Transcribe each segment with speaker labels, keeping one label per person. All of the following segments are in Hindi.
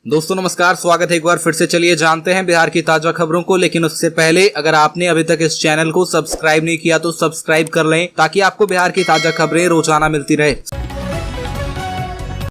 Speaker 1: दोस्तों नमस्कार, स्वागत है एक बार फिर से। चलिए जानते हैं बिहार की ताजा खबरों को, लेकिन उससे पहले अगर आपने अभी तक इस चैनल को सब्सक्राइब नहीं किया तो सब्सक्राइब कर लें ताकि आपको बिहार की ताजा खबरें रोजाना मिलती रहे।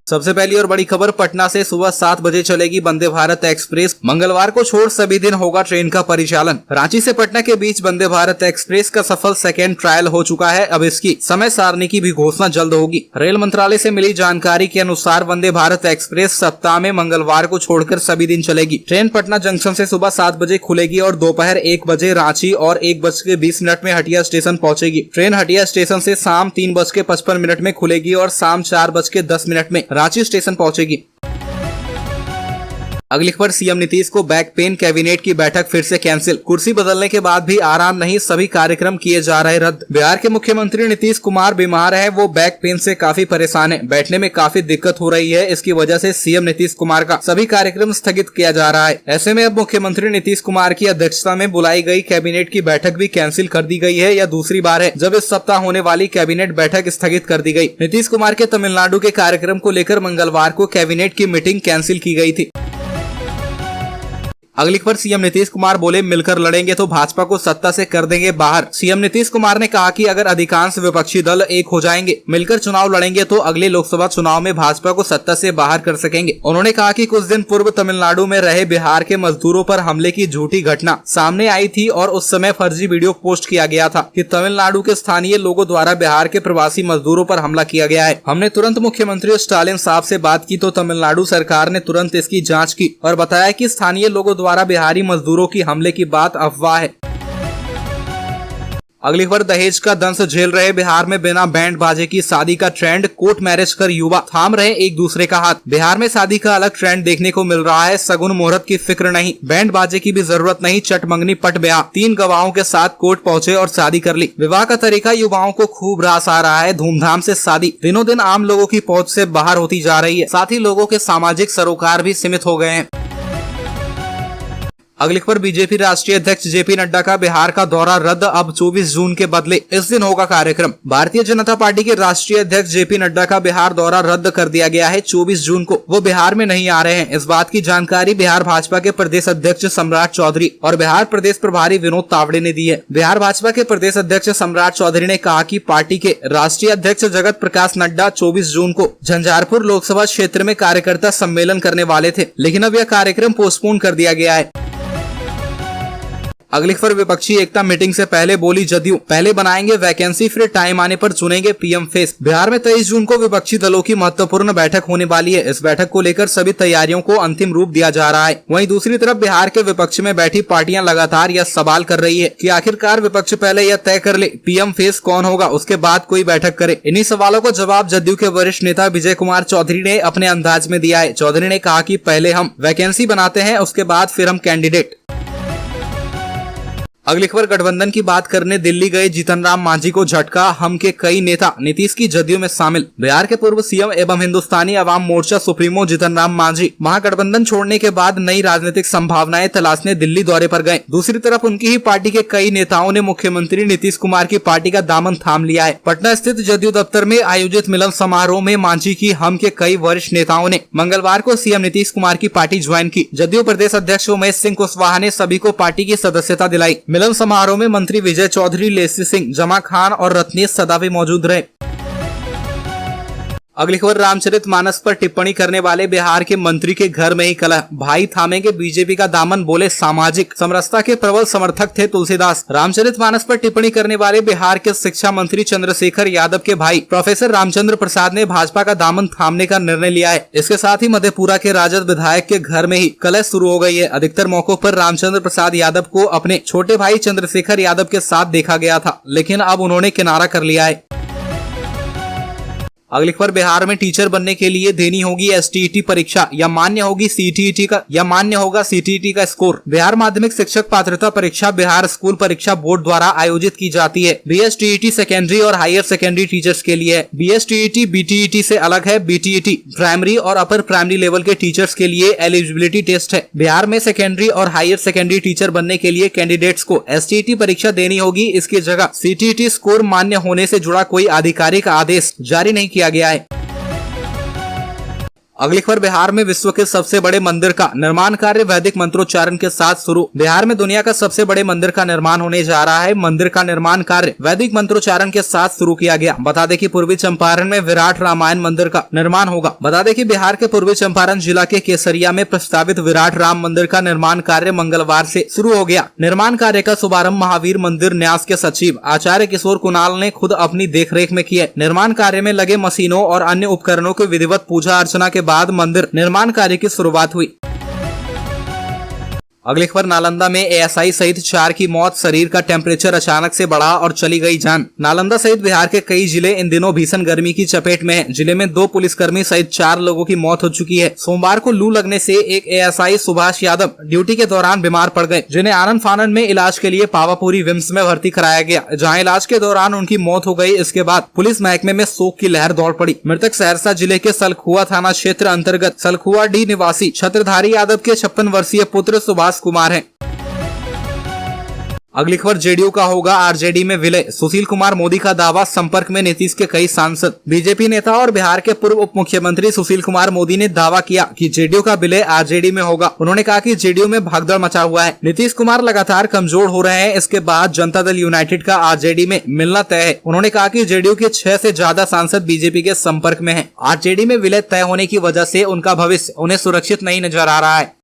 Speaker 1: सबसे पहली और बड़ी खबर, पटना से सुबह 7 बजे चलेगी वंदे भारत एक्सप्रेस। मंगलवार को छोड़ सभी दिन होगा ट्रेन का परिचालन। रांची से पटना के बीच वंदे भारत एक्सप्रेस का सफल सेकेंड ट्रायल हो चुका है। अब इसकी समय सारणी की भी घोषणा जल्द होगी। रेल मंत्रालय से मिली जानकारी के अनुसार वंदे भारत एक्सप्रेस सप्ताह में मंगलवार को छोड़कर सभी दिन चलेगी। ट्रेन पटना जंक्शन से सुबह 7 बजे खुलेगी और दोपहर 1 बजे रांची और 1:20 में हटिया स्टेशन पहुंचेगी। ट्रेन हटिया स्टेशन से शाम 3:55 में खुलेगी और शाम 4:10 में रांची स्टेशन पहुंचेगी। अगली खबर, सीएम नीतीश को बैक पेन, कैबिनेट की बैठक फिर से कैंसिल। कुर्सी बदलने के बाद भी आराम नहीं, सभी कार्यक्रम किए जा रहे रद्द। बिहार के मुख्यमंत्री नीतीश कुमार बीमार है, वो बैक पेन से काफी परेशान है, बैठने में काफी दिक्कत हो रही है। इसकी वजह से सीएम नीतीश कुमार का सभी कार्यक्रम स्थगित किया जा रहा है। ऐसे में अब मुख्यमंत्री नीतीश कुमार की अध्यक्षता में बुलाई गई कैबिनेट की बैठक भी कैंसिल कर दी गई है। यह दूसरी बार है जब इस सप्ताह होने वाली कैबिनेट बैठक स्थगित कर दी गई। नीतीश कुमार के तमिलनाडु के कार्यक्रम को लेकर मंगलवार को कैबिनेट की मीटिंग कैंसिल की गई थी। अगली खबर, सीएम नीतीश कुमार बोले मिलकर लड़ेंगे तो भाजपा को सत्ता से कर देंगे बाहर। सीएम नीतीश कुमार ने कहा कि अगर अधिकांश विपक्षी दल एक हो जाएंगे, मिलकर चुनाव लड़ेंगे तो अगले लोकसभा चुनाव में भाजपा को सत्ता से बाहर कर सकेंगे। उन्होंने कहा कि कुछ दिन पूर्व तमिलनाडु में रहे बिहार के मजदूरों पर हमले की झूठी घटना सामने आई थी और उस समय फर्जी वीडियो पोस्ट किया गया था कि तमिलनाडु के स्थानीय लोगों द्वारा बिहार के प्रवासी मजदूरों पर हमला किया गया है। हमने तुरंत मुख्यमंत्री स्टालिन साहब से बात की तो तमिलनाडु सरकार ने तुरंत इसकी जाँच की और बताया कि स्थानीय लोगों द्वारा बिहारी मजदूरों की हमले की बात अफवाह है। अगली खबर, दहेज का दंश झेल रहे बिहार में बिना बैंड बाजे की शादी का ट्रेंड। कोर्ट मैरिज कर युवा थाम रहे एक दूसरे का हाथ। बिहार में शादी का अलग ट्रेंड देखने को मिल रहा है। सगुन मुहूर्त की फिक्र नहीं, बैंड बाजे की भी जरूरत नहीं, चट मंगनी पट ब्याह। 3 गवाहों के साथ कोर्ट पहुंचे और शादी कर ली। विवाह का तरीका युवाओं को खूब रास आ रहा है। धूमधाम से शादी दिनों दिन आम लोगों की पहुंच से बाहर होती जा रही है। साथ ही लोगों के सामाजिक सरोकार भी सीमित हो गए हैं। अगली खबर, बीजेपी राष्ट्रीय अध्यक्ष जेपी नड्डा का बिहार का दौरा रद्द। अब 24 जून के बदले इस दिन होगा कार्यक्रम। भारतीय जनता पार्टी के राष्ट्रीय अध्यक्ष जेपी नड्डा का बिहार दौरा रद्द कर दिया गया है। 24 जून को वो बिहार में नहीं आ रहे हैं। इस बात की जानकारी बिहार भाजपा के प्रदेश अध्यक्ष सम्राट चौधरी और बिहार प्रदेश प्रभारी विनोद तावड़े ने दी है। बिहार भाजपा के प्रदेश अध्यक्ष सम्राट चौधरी ने कहा कि पार्टी के राष्ट्रीय अध्यक्ष जगत प्रकाश नड्डा 24 जून को झंझारपुर लोकसभा क्षेत्र में कार्यकर्ता सम्मेलन करने वाले थे, लेकिन अब यह कार्यक्रम पोस्टपोन कर दिया गया है। अगली खबर, विपक्षी एकता मीटिंग से पहले बोली जदयू, पहले बनाएंगे वैकेंसी फिर टाइम आने पर चुनेंगे पीएम फेस। बिहार में 23 जून को विपक्षी दलों की महत्वपूर्ण बैठक होने वाली है। इस बैठक को लेकर सभी तैयारियों को अंतिम रूप दिया जा रहा है। वहीं दूसरी तरफ बिहार के विपक्ष में बैठी पार्टियां लगातार यह सवाल कर रही है कि आखिरकार विपक्ष पहले यह तय कर ले पीएम फेस कौन होगा, उसके बाद कोई बैठक करे। इन्हीं सवालों को जवाब जदयू के वरिष्ठ नेता विजय कुमार चौधरी ने अपने अंदाज में दिया है। चौधरी ने कहा कि पहले हम वैकेंसी बनाते हैं, उसके बाद फिर हम कैंडिडेट। अगली खबर, गठबंधन की बात करने दिल्ली गए जीतन राम मांझी को झटका। हम के कई नेता नीतीश की जदयू में शामिल। बिहार के पूर्व सीएम एवं हिंदुस्तानी अवाम मोर्चा सुप्रीमो जीतन राम मांझी महागठबंधन छोड़ने के बाद नई राजनीतिक संभावनाएं तलाशने दिल्ली दौरे पर गए। दूसरी तरफ उनकी ही पार्टी के कई नेताओं ने मुख्यमंत्री नीतीश कुमार की पार्टी का दामन थाम लिया है। पटना स्थित जदयू दफ्तर में आयोजित मिलन समारोह में मांझी की हम के कई वरिष्ठ नेताओं ने मंगलवार को सीएम नीतीश कुमार की पार्टी ज्वाइन की। जदयू प्रदेश अध्यक्ष उमेश सिंह कुशवाहा ने सभी को पार्टी की सदस्यता दिलाई। मिलन समारोह में मंत्री विजय चौधरी, लेसी सिंह, जमा खान और रत्नेश सदा भी मौजूद रहे। अगली खबर, रामचरितमानस पर टिप्पणी करने वाले बिहार के मंत्री के घर में ही कलह। भाई थामेंगे बीजेपी का दामन, बोले सामाजिक समरसता के प्रबल समर्थक थे तुलसीदास। रामचरितमानस पर टिप्पणी करने वाले बिहार के शिक्षा मंत्री चंद्रशेखर यादव के भाई प्रोफेसर रामचंद्र प्रसाद ने भाजपा का दामन थामने का निर्णय लिया है। इसके साथ ही मधेपुरा के राजद विधायक के घर में ही कलह शुरू हो गई है। अधिकतर मौकों पर रामचंद्र प्रसाद यादव को अपने छोटे भाई चंद्रशेखर यादव के साथ देखा गया था, लेकिन अब उन्होंने किनारा कर लिया है। अगली खबर, बिहार में टीचर बनने के लिए देनी होगी एसटीईटी परीक्षा या मान्य होगी सीटीईटी का या मान्य होगा सीटीईटी का स्कोर। बिहार माध्यमिक शिक्षक पात्रता परीक्षा बिहार स्कूल परीक्षा बोर्ड द्वारा आयोजित की जाती है। बीएसटीईटी सेकेंडरी और हायर सेकेंडरी टीचर्स के लिए है। बीएसटीईटी बीटीईटी से अलग है। बीटीईटी प्राइमरी और अपर प्राइमरी लेवल के टीचर्स के लिए एलिजिबिलिटी टेस्ट है। बिहार में सेकेंडरी और हायर सेकेंडरी टीचर बनने के लिए कैंडिडेट्स को एसटीईटी परीक्षा देनी होगी। इसकी जगह सीटीईटी स्कोर मान्य होने से जुड़ा कोई आधिकारिक आदेश जारी नहीं किया गया है। अगली खबर बिहार में विश्व के सबसे बड़े मंदिर का निर्माण कार्य वैदिक मंत्रोच्चारण के साथ शुरू। बिहार में दुनिया का सबसे बड़े मंदिर का निर्माण होने जा रहा है। मंदिर का निर्माण कार्य वैदिक मंत्रोच्चारण के साथ शुरू किया गया। बता दें कि पूर्वी चंपारण में विराट रामायण मंदिर का निर्माण होगा। बता दें कि बिहार के पूर्वी चंपारण जिला के केसरिया में प्रस्तावित विराट राम मंदिर का निर्माण कार्य मंगलवार से शुरू हो गया। निर्माण कार्य का शुभारंभ महावीर मंदिर न्यास के सचिव आचार्य किशोर कुणाल ने खुद अपनी देखरेख में किया। निर्माण कार्य में लगे मशीनों और अन्य उपकरणों की विधिवत पूजा अर्चना के बाद मंदिर निर्माण कार्य की शुरुआत हुई। अगली खबर नालंदा में एएसआई सहित 4 की मौत। शरीर का टेम्परेचर अचानक से बढ़ा और चली गई जान। नालंदा सहित बिहार के कई जिले इन दिनों भीषण गर्मी की चपेट में हैं। जिले में 2 पुलिसकर्मी सहित 4 लोगों की मौत हो चुकी है। सोमवार को लू लगने से एक एएसआई सुभाष यादव ड्यूटी के दौरान बीमार पड़ गए, जिन्हें आनंद फानन में इलाज के लिए पावापुरी विम्स में भर्ती कराया गया, जहाँ इलाज के दौरान उनकी मौत हो गई। इसके बाद पुलिस महकमे में शोक की लहर दौड़ पड़ी। मृतक सहरसा जिले के सलखुआ थाना क्षेत्र अंतर्गत सलखुआ डी निवासी छत्रधारी यादव के 56 वर्षीय पुत्र सुभाष कुमार हैं। अगली खबर जेडीयू का होगा आरजेडी में विलय। सुशील कुमार मोदी का दावा, संपर्क में नीतीश के कई सांसद। बीजेपी नेता और बिहार के पूर्व उप मुख्यमंत्री सुशील कुमार मोदी ने दावा किया कि जेडीयू का विलय आरजेडी में होगा। उन्होंने कहा कि जेडीयू में भागदौड़ मचा हुआ है। नीतीश कुमार लगातार कमजोर हो रहे हैं। इसके बाद जनता दल यूनाइटेड का आरजेडी में मिलना तय है। उन्होंने कहा कि जेडीयू के 6 से ज्यादा सांसद बीजेपी के संपर्क में हैं। आरजेडी में विलय तय होने की वजह से उनका भविष्य उन्हें सुरक्षित नहीं नजर आ रहा है।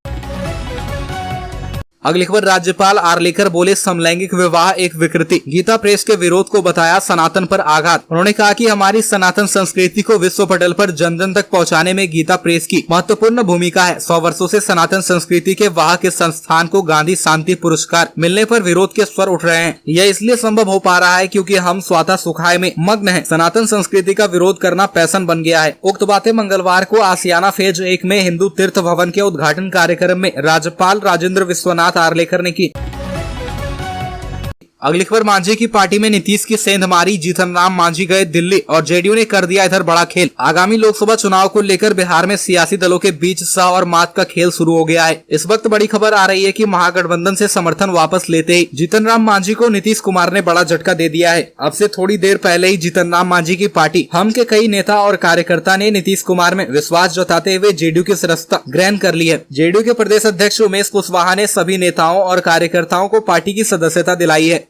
Speaker 1: अगली खबर राज्यपाल आर्लेकर बोले, समलैंगिक विवाह एक विकृति। गीता प्रेस के विरोध को बताया सनातन पर आघात। उन्होंने कहा कि हमारी सनातन संस्कृति को विश्व पटल पर जन जन तक पहुंचाने में गीता प्रेस की महत्वपूर्ण भूमिका है। 100 वर्षों से सनातन संस्कृति के वाहक के संस्थान को गांधी शांति पुरस्कार मिलने पर विरोध के स्वर उठ रहे हैं। यह इसलिए संभव हो पा रहा है क्योंकि हम स्वतः सुखाय में मग्न हैं। सनातन संस्कृति का विरोध करना पैशन बन गया है। उक्त बातें मंगलवार को आसियाना फेज 1 में हिंदू तीर्थ भवन के उद्घाटन कार्यक्रम में राज्यपाल राजेंद्र विश्वनाथ आर्लेकर ने की। अगली खबर मांझी की पार्टी में नीतीश की सेंध मारी। जीतन राम मांझी गए दिल्ली और जेडीयू ने कर दिया इधर बड़ा खेल। आगामी लोकसभा चुनाव को लेकर बिहार में सियासी दलों के बीच सह और मात का खेल शुरू हो गया है। इस वक्त बड़ी खबर आ रही है कि महागठबंधन से समर्थन वापस लेते ही जीतन राम मांझी को नीतीश कुमार ने बड़ा झटका दे दिया है। अब से थोड़ी देर पहले ही जीतन राम मांझी की पार्टी हम के कई नेता और कार्यकर्ता ने नीतीश कुमार में विश्वास जताते हुए जेडीयू की सदस्यता ग्रहण कर ली है। जेडीयू के प्रदेश अध्यक्ष उमेश कुशवाहा ने सभी नेताओं और कार्यकर्ताओं को पार्टी की सदस्यता दिलाई है।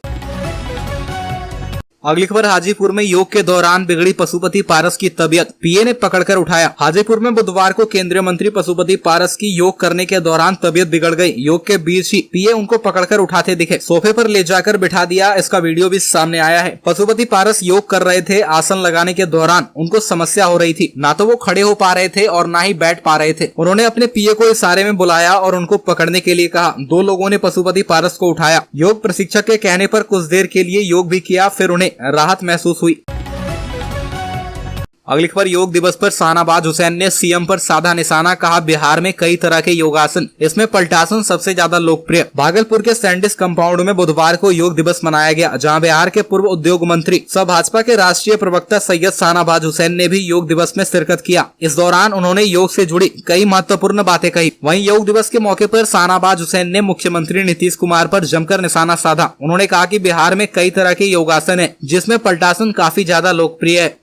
Speaker 1: अगली खबर हाजीपुर में योग के दौरान बिगड़ी पशुपति पारस की तबीयत, पीए ने पकड़कर उठाया। हाजीपुर में बुधवार को केंद्रीय मंत्री पशुपति पारस की योग करने के दौरान तबीयत बिगड़ गई। योग के बीच ही पीए उनको पकड़कर उठाते दिखे, सोफे पर ले जाकर बिठा दिया। इसका वीडियो भी सामने आया है। पशुपति पारस योग कर रहे थे। आसन लगाने के दौरान उनको समस्या हो रही थी, ना तो वो खड़े हो पा रहे थे और ना ही बैठ पा रहे थे। उन्होंने अपने पीए को इशारे में बुलाया और उनको पकड़ने के लिए कहा। 2 लोगों ने पशुपति पारस को उठाया। योग प्रशिक्षक के कहने पर कुछ देर के लिए योग भी किया, फिर उन्हें राहत महसूस हुई। अगली खबर योग दिवस पर शाहनवाज हुसैन ने सीएम पर साधा निशाना, कहा बिहार में कई तरह के योगासन, इसमें पलटासन सबसे ज्यादा लोकप्रिय। भागलपुर के सैंडिस कंपाउंड में बुधवार को योग दिवस मनाया गया, जहां बिहार के पूर्व उद्योग मंत्री सह भाजपा के राष्ट्रीय प्रवक्ता सैयद शाहनवाज हुसैन ने भी योग दिवस में शिरकत किया। इस दौरान उन्होंने योग से जुड़ी कई महत्वपूर्ण बातें कही। वहीं योग दिवस के मौके पर शाहनवाज हुसैन ने मुख्यमंत्री नीतीश कुमार पर जमकर निशाना साधा। उन्होंने कहा कि बिहार में कई तरह के योगासन है, जिसमें पलटासन काफी ज्यादा लोकप्रिय है।